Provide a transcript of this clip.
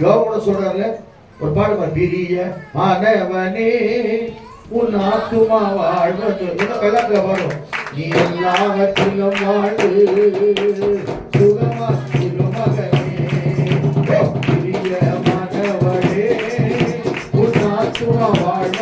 யோகோட சொல்றாரு ஒரு பாடு பிரிய மாணவனே உன் ஆத்துமா வாழ்வது வெள்ளத்துல பாடும் நீ எல்லாவற்றிலும் வாழ்வு சுகமா திருமகனே பிரிய மாணவனே உன் ஆத்துமா வாழ்வு